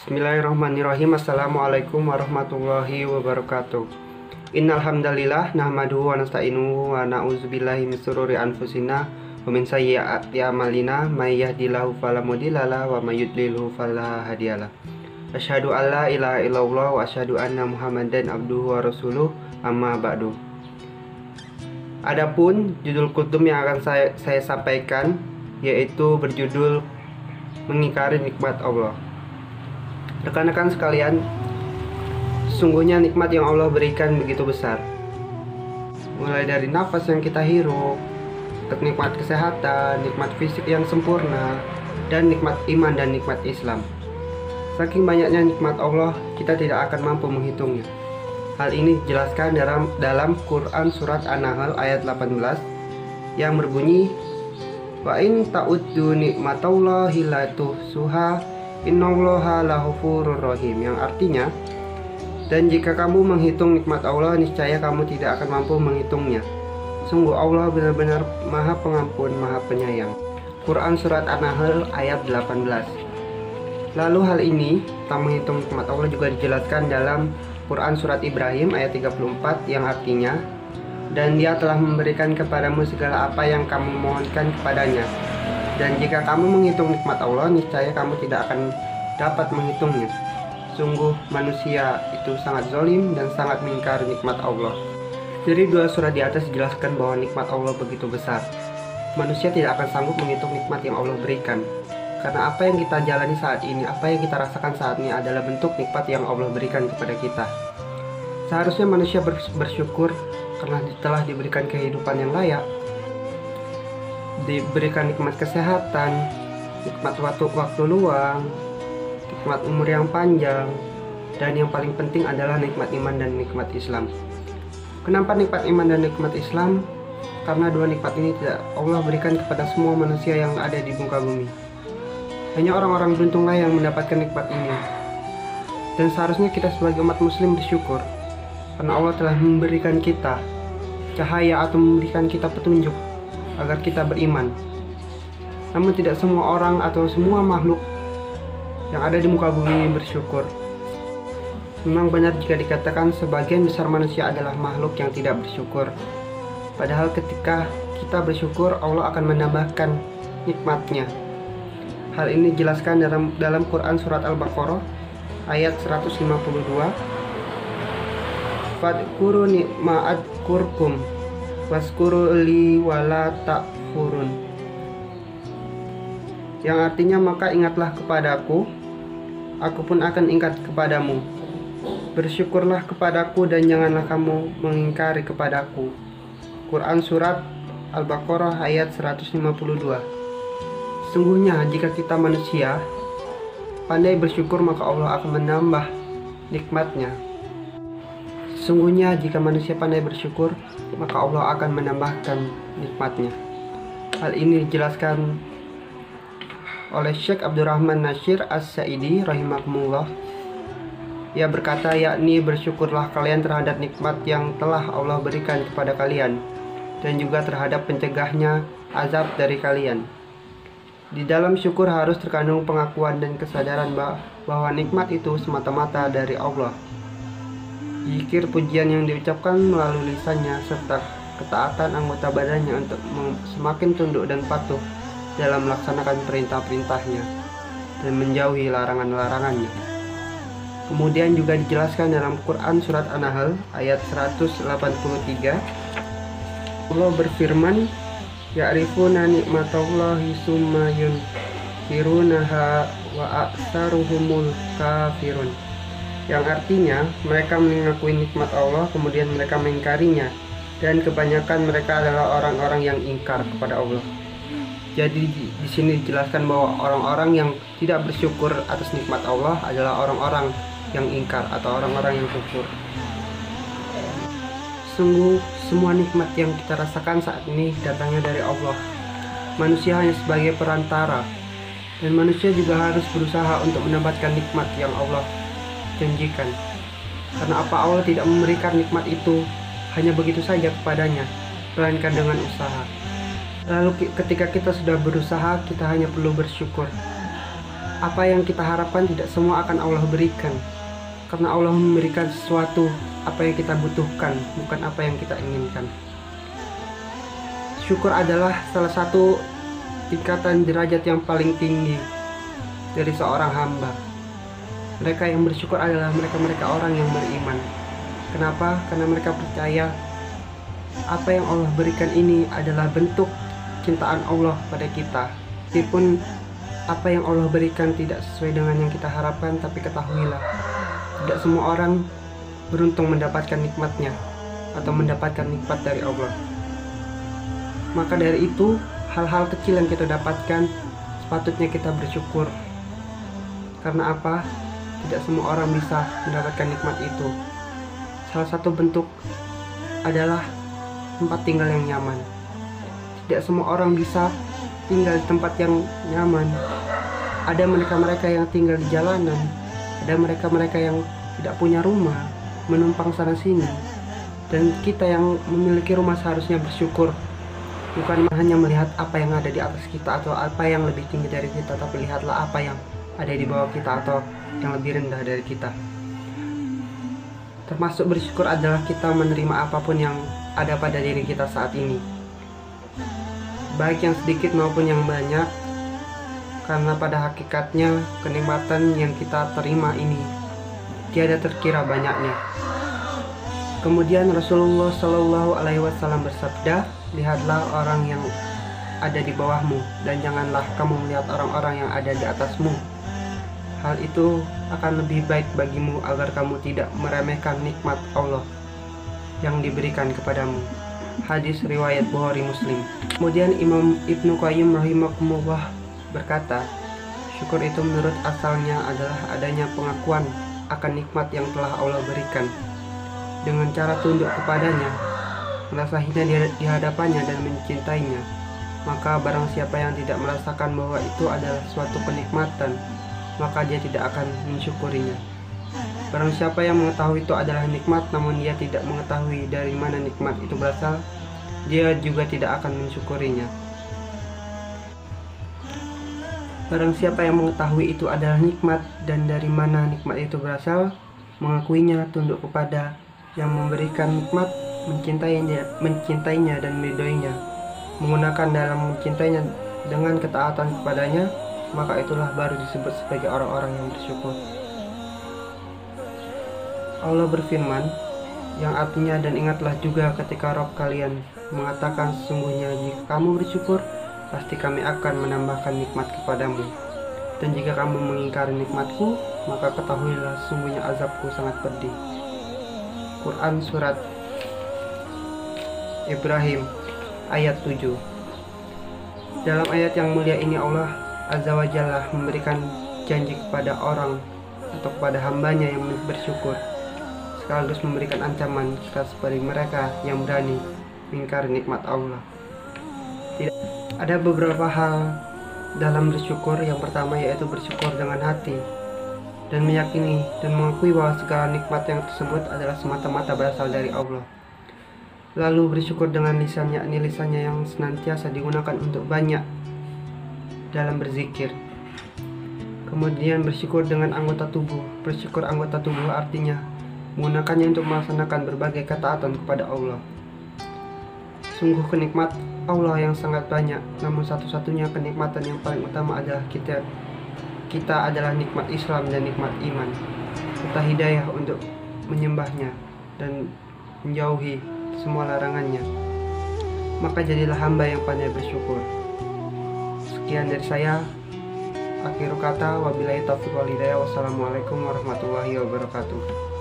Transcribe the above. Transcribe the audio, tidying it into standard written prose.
Bismillahirrahmanirrahim. Assalamualaikum warahmatullahi wabarakatuh. Innal hamdalillah nahmaduhu wa nasta'inuhu wa na'udzubillahi min shururi anfusina wa min sayyiati a'malina may yahdihillahu fala mudhillalah wa may yudlilhu fala hadiyalah. Asyhadu an la ilaha illallah wa asyhadu anna Muhammadan abduhu wa rasuluh, amma ba'du. Adapun judul kultum yang akan saya sampaikan yaitu berjudul mengingkari nikmat Allah. Rekan-rekan sekalian, sungguhnya nikmat yang Allah berikan begitu besar. Mulai dari nafas yang kita hirup, nikmat kesehatan, nikmat fisik yang sempurna, dan nikmat iman dan nikmat Islam. Saking banyaknya nikmat Allah, kita tidak akan mampu menghitungnya. Hal ini dijelaskan dalam Quran Surat An-Nahl ayat 18 yang berbunyi, Wa in ta'uddu nikmatallahi la tuhsuha innallaha laghafurur rahim, yang artinya, dan jika kamu menghitung nikmat Allah, niscaya kamu tidak akan mampu menghitungnya. Sungguh Allah benar-benar Maha Pengampun, Maha Penyayang. Quran Surat An-Nahl ayat 18. Lalu hal ini tentang menghitung nikmat Allah juga dijelaskan dalam Quran Surat Ibrahim ayat 34 yang artinya, dan Dia telah memberikan kepadamu segala apa yang kamu mohonkan kepadanya. Dan jika kamu menghitung nikmat Allah, niscaya kamu tidak akan dapat menghitungnya. Sungguh manusia itu sangat zalim dan sangat mengingkari nikmat Allah. Jadi dua surat di atas dijelaskan bahwa nikmat Allah begitu besar. Manusia tidak akan sanggup menghitung nikmat yang Allah berikan. Karena apa yang kita jalani saat ini, apa yang kita rasakan saat ini adalah bentuk nikmat yang Allah berikan kepada kita. Seharusnya manusia bersyukur karena telah diberikan kehidupan yang layak, diberikan nikmat kesehatan, nikmat waktu luang, nikmat umur yang panjang, dan yang paling penting adalah nikmat iman dan nikmat Islam. Kenapa nikmat iman dan nikmat Islam? Karena dua nikmat ini tidak Allah berikan kepada semua manusia yang ada di muka bumi. Hanya orang-orang beruntunglah yang mendapatkan nikmat ini. Dan seharusnya kita sebagai umat muslim bersyukur karena Allah telah memberikan kita cahaya atau memberikan kita petunjuk agar kita beriman. Namun tidak semua orang atau semua makhluk yang ada di muka bumi ini bersyukur. Memang benar jika dikatakan sebagian besar manusia adalah makhluk yang tidak bersyukur. Padahal ketika kita bersyukur, Allah akan menambahkan nikmatnya. Hal ini dijelaskan dalam Quran Surat Al-Baqarah ayat 152. Fadkuru ni'ma'adkurkum waskuru li wala takfurun, yang artinya maka ingatlah kepadaku, aku pun akan ingat kepadamu. Bersyukurlah kepadaku dan janganlah kamu mengingkari kepadaku. Quran Surat Al-Baqarah ayat 152. Sungguhnya jika kita manusia pandai bersyukur, maka Allah akan menambah nikmatnya. Sungguhnya jika manusia pandai bersyukur, maka Allah akan menambahkan nikmatnya. Hal ini dijelaskan oleh Syekh Abdurrahman Nasyir As-Sa'idi rahimahumullah. Ia berkata, yakni bersyukurlah kalian terhadap nikmat yang telah Allah berikan kepada kalian, dan juga terhadap pencegahnya azab dari kalian. Di dalam syukur harus terkandung pengakuan dan kesadaran bahwa nikmat itu semata-mata dari Allah. Zikir pujian yang diucapkan melalui lisannya serta ketaatan anggota badannya untuk semakin tunduk dan patuh dalam melaksanakan perintah-perintahnya dan menjauhi larangan-larangannya. Kemudian juga dijelaskan dalam Quran Surat An-Nahl ayat 183. Allah berfirman, Ya'rifuna nikmatallahi summa yunkirunaha wa aksaruhumul kafirun, yang artinya mereka mengakui nikmat Allah kemudian mereka mengingkarinya, dan kebanyakan mereka adalah orang-orang yang ingkar kepada Allah. Jadi di sini dijelaskan bahwa orang-orang yang tidak bersyukur atas nikmat Allah adalah orang-orang yang ingkar atau orang-orang yang kufur. Sungguh semua nikmat yang kita rasakan saat ini datangnya dari Allah. Manusia hanya sebagai perantara, dan manusia juga harus berusaha untuk mendapatkan nikmat yang Allah janjikan. Karena apa, Allah tidak memberikan nikmat itu hanya begitu saja kepadanya, melainkan dengan usaha. Lalu ketika kita sudah berusaha, kita hanya perlu bersyukur. Apa yang kita harapkan tidak semua akan Allah berikan, karena Allah memberikan sesuatu apa yang kita butuhkan, bukan apa yang kita inginkan. Syukur adalah salah satu tingkatan derajat yang paling tinggi dari seorang hamba. Mereka yang bersyukur adalah mereka-mereka orang yang beriman. Kenapa? Karena mereka percaya apa yang Allah berikan ini adalah bentuk cintaan Allah pada kita. Meskipun apa yang Allah berikan tidak sesuai dengan yang kita harapkan, tapi ketahuilah, tidak semua orang beruntung mendapatkan nikmatnya atau mendapatkan nikmat dari Allah. Maka dari itu, hal-hal kecil yang kita dapatkan sepatutnya kita bersyukur. Karena apa? Tidak semua orang bisa mendapatkan nikmat itu. Salah satu bentuk adalah tempat tinggal yang nyaman. Tidak semua orang bisa tinggal di tempat yang nyaman. Ada mereka-mereka yang tinggal di jalanan, ada mereka-mereka yang tidak punya rumah, menumpang sana sini. Dan kita yang memiliki rumah seharusnya bersyukur, bukan hanya melihat apa yang ada di atas kita atau apa yang lebih tinggi dari kita, tapi lihatlah apa yang ada di bawah kita atau yang lebih rendah dari kita. Termasuk bersyukur adalah kita menerima apapun yang ada pada diri kita saat ini, baik yang sedikit maupun yang banyak, karena pada hakikatnya kenikmatan yang kita terima ini tiada terkira banyaknya. Kemudian Rasulullah Shallallahu Alaihi Wasallam bersabda, lihatlah orang yang ada di bawahmu dan janganlah kamu melihat orang-orang yang ada di atasmu. Hal itu akan lebih baik bagimu agar kamu tidak meremehkan nikmat Allah yang diberikan kepadamu. Hadis riwayat Bukhari Muslim. Kemudian Imam Ibnu Qayyim rahimahumullah berkata, syukur itu menurut asalnya adalah adanya pengakuan akan nikmat yang telah Allah berikan dengan cara tunduk kepadanya, merasa hina di hadapannya dan mencintainya. Maka barang siapa yang tidak merasakan bahwa itu adalah suatu kenikmatan, maka dia tidak akan mensyukurinya. Barang siapa yang mengetahui itu adalah nikmat namun dia tidak mengetahui dari mana nikmat itu berasal, dia juga tidak akan mensyukurinya. Barang siapa yang mengetahui itu adalah nikmat dan dari mana nikmat itu berasal, mengakuinya, tunduk kepada yang memberikan nikmat, mencintainya dan meridhoinya, menggunakan dalam mencintainya dengan ketaatan kepadanya, maka itulah baru disebut sebagai orang-orang yang bersyukur. Allah berfirman, yang artinya, dan ingatlah juga ketika Rabb kalian mengatakan, sesungguhnya jika kamu bersyukur, pasti kami akan menambahkan nikmat kepadamu. Dan jika kamu mengingkari nikmatku, maka ketahuilah sesungguhnya azabku sangat pedih. Quran Surat Ibrahim ayat 7. Dalam ayat yang mulia ini Allah Azza wa Jalla memberikan janji kepada orang atau kepada hambanya yang bersyukur, sekaligus memberikan ancaman jika seperti mereka yang berani mengingkari nikmat Allah. Ada beberapa hal dalam bersyukur. Yang pertama yaitu bersyukur dengan hati dan meyakini dan mengakui bahwa segala nikmat yang tersebut adalah semata-mata berasal dari Allah. Lalu bersyukur dengan lisannya, yakni lisannya yang senantiasa digunakan untuk banyak dalam berzikir. Kemudian bersyukur dengan anggota tubuh. Bersyukur anggota tubuh artinya menggunakannya untuk melaksanakan berbagai ketaatan kepada Allah. Sungguh kenikmat Allah yang sangat banyak, namun satu-satunya kenikmatan yang paling utama adalah kita adalah nikmat Islam dan nikmat iman, serta hidayah untuk menyembahnya dan menjauhi semua larangannya. Maka jadilah hamba yang pandai bersyukur. Sekian dari saya. Akhir kata, wabillahi taufiq wal hidayah. Wassalamualaikum warahmatullahi wabarakatuh.